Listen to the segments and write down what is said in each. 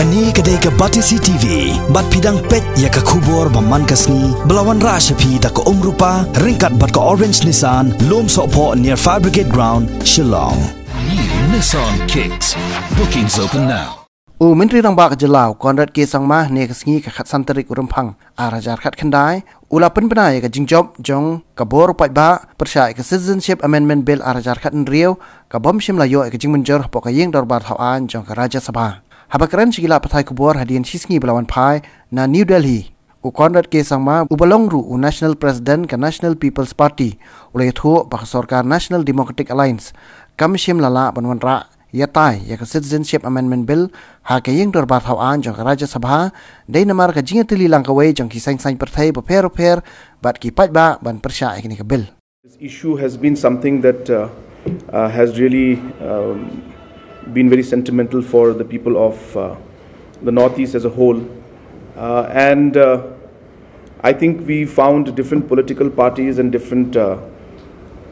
Kani kadai ka Batisi TV, bat pidang pet ya ka kubor baman kasni, belawan rashapi da ka umrupa, ringkat bat ka orange Nissan, lom sopo near Fire Brigade Ground, Shillong. New Nissan Kicks. Bookings open now. Menteri Rang Bak Jelau Conrad ke Sangma ne kasngi ka khat santarik urumpang arajar khat khandai ula Pynbna ka Jingjop jong ka bor Paidbah Pyrshah ka Citizenship Amendment Bill arajar khat nriu ka bom shim layo ka jingmunjor po ka yeng dorbar thawan jong ka Rajya Sabha habakran sigila pathai kubor hadian sisngi belawan phai na New Delhi Conrad ke Sangma ubalongru National President ka National People's Party ula yathu ba sarkar National Democratic Alliance kam shim lala banwanra yatai ya ka Citizenship Amendment Bill ha ka yeng dorbar thawan jong ka Rajya Sabha dei namar ka jingatili lang ka wei jong ki saing perthai bo per bat ki Paidbah ban Pyrshah ikni ka bill. This issue has been something that has really been very sentimental for the people of the Northeast as a whole, and I think we found different political parties and different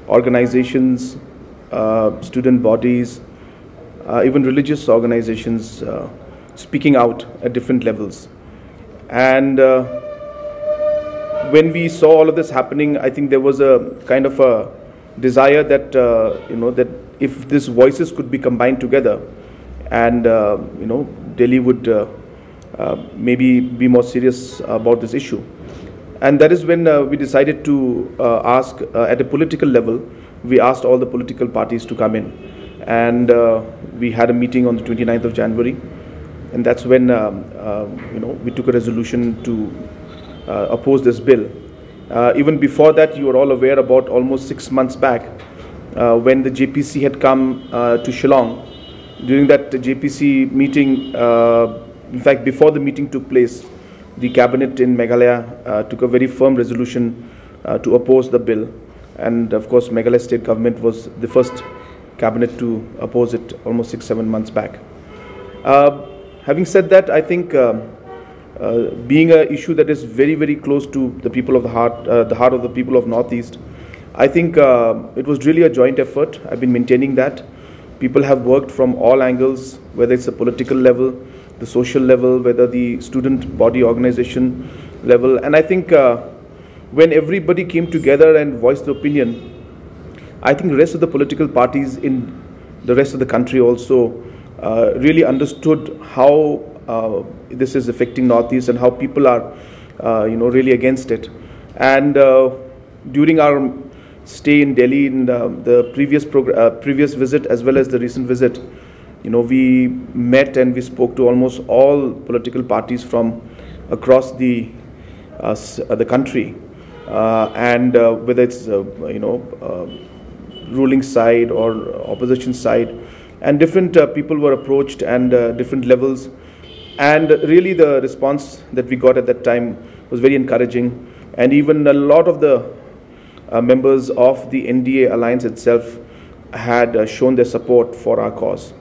organizations, student bodies, even religious organizations speaking out at different levels. And when we saw all of this happening, I think there was a kind of a desire that, that if these voices could be combined together and, Delhi would maybe be more serious about this issue. And that is when we decided to ask at a political level, we asked all the political parties to come in. And we had a meeting on the 29th of January, and that's when we took a resolution to oppose this bill. Even before that, you are all aware about almost 6 months back when the JPC had come to Shillong. During that JPC meeting, in fact, before the meeting took place, the cabinet in Meghalaya took a very firm resolution to oppose the bill, and of course, Meghalaya state government was the first cabinet to oppose it almost 6-7 months back. Having said that, I think being an issue that is very, very close to the people of the heart of the people of Northeast, I think it was really a joint effort. I've been maintaining that. People have worked from all angles, whether it's the political level, the social level, whether the student body organization level. And I think when everybody came together and voiced the opinion, I think the rest of the political parties in the rest of the country also really understood how this is affecting Northeast and how people are, really against it. And during our stay in Delhi, in the previous visit as well as the recent visit, we met and we spoke to almost all political parties from across the country, and whether it's ruling side or opposition side, and different people were approached and different levels, and really the response that we got at that time was very encouraging, and even a lot of the members of the NDA alliance itself had shown their support for our cause.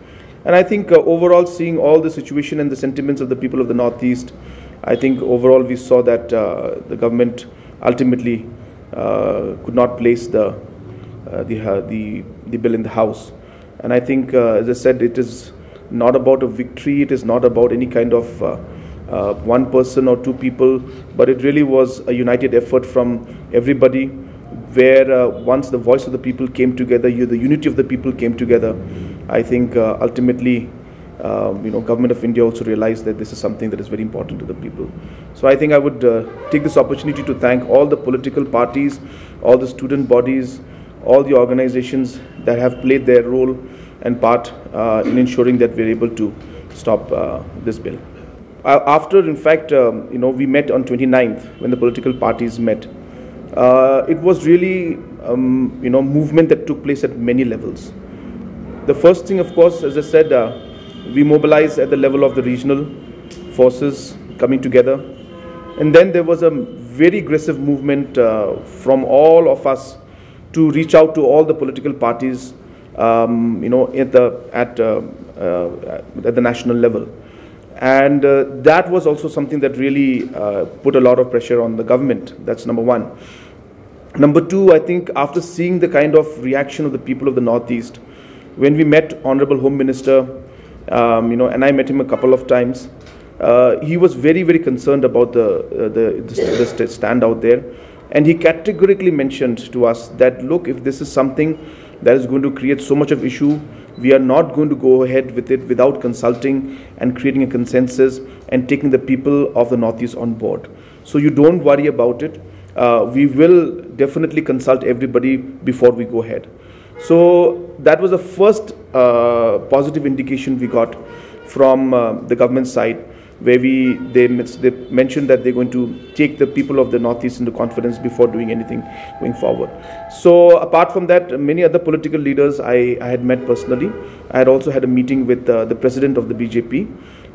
And I think overall, seeing all the situation and the sentiments of the people of the Northeast, I think overall we saw that the government ultimately could not place the bill in the House. And I think, as I said, it is not about a victory, it is not about any kind of one person or two people, but it really was a united effort from everybody, where once the voice of the people came together, the unity of the people came together, I think ultimately, Government of India also realized that this is something that is very important to the people. So I think I would take this opportunity to thank all the political parties, all the student bodies, all the organizations that have played their role and part in ensuring that we're able to stop this bill. After, in fact, we met on 29th when the political parties met. It was really, movement that took place at many levels. The first thing, of course, as I said, we mobilized at the level of the regional forces coming together. And then there was a very aggressive movement from all of us to reach out to all the political parties, at the national level. And that was also something that really put a lot of pressure on the government. That's number one. Number two, I think after seeing the kind of reaction of the people of the Northeast, when we met Honorable Home Minister, and I met him a couple of times. He was very, very concerned about the stand out there, and he categorically mentioned to us that, look, if this is something that is going to create so much of issue, we are not going to go ahead with it without consulting and creating a consensus and taking the people of the Northeast on board. So you don't worry about it. We will definitely consult everybody before we go ahead. So that was the first positive indication we got from the government side, where they mentioned that they're going to take the people of the Northeast into confidence before doing anything going forward. So apart from that, many other political leaders I had met personally. I had also had a meeting with the president of the BJP,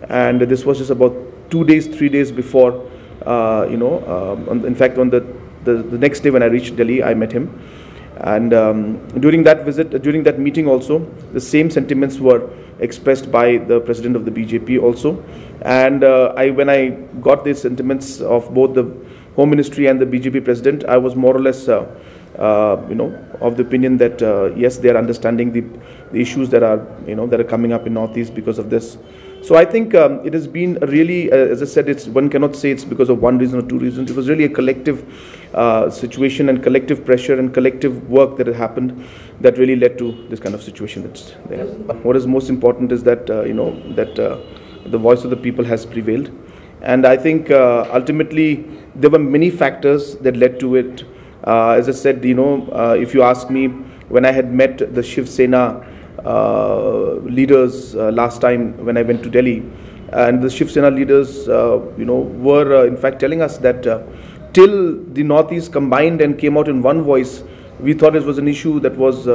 and this was just about 3 days before, in fact on the next day when I reached Delhi, I met him. And during that meeting also, the same sentiments were expressed by the president of the BJP also. And when I got the sentiments of both the Home Ministry and the BJP president, I was more or less, of the opinion that yes, they are understanding the issues that are coming up in Northeast because of this. So I think it has been really, as I said, one cannot say it's because of one reason or two reasons. It was really a collective situation and collective pressure and collective work that had happened that really led to this kind of situation that's there. What is most important is that the voice of the people has prevailed, and I think ultimately there were many factors that led to it. As I said, if you ask me, when I had met the Shiv Sena leaders last time when I went to Delhi, and the Shiv Sena leaders were in fact telling us that till the Northeast combined and came out in one voice, we thought it was an issue that was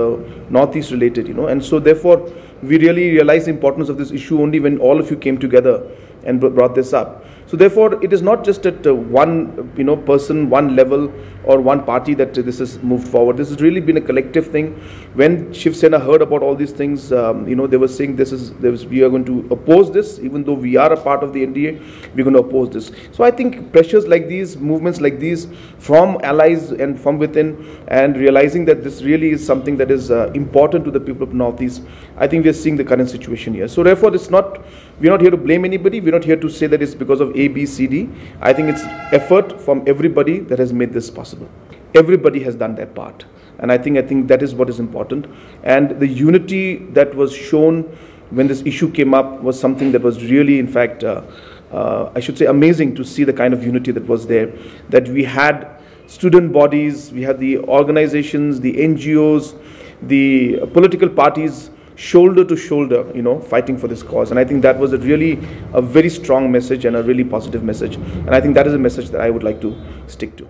Northeast related, and so therefore we really realized the importance of this issue only when all of you came together and brought this up. So therefore, it is not just at one person, one level, or one party that this has moved forward. This has really been a collective thing. When Shiv Sena heard about all these things, they were saying we are going to oppose this, even though we are a part of the NDA, we're going to oppose this. So I think pressures like these, movements like these, from allies and from within, and realizing that this really is something that is important to the people of Northeast, I think we are seeing the current situation here. So therefore, we're not here to blame anybody. We're not here to say that it's because of A, B, C, D. I think it's effort from everybody that has made this possible. Everybody has done their part, and I think that is what is important. And the unity that was shown when this issue came up was something that was really, in fact, I should say, amazing to see the kind of unity that was there. That we had student bodies, we had the organizations, the NGOs, the political parties, shoulder to shoulder, fighting for this cause. And I think that was a very strong message and a really positive message. And I think that is a message that I would like to stick to.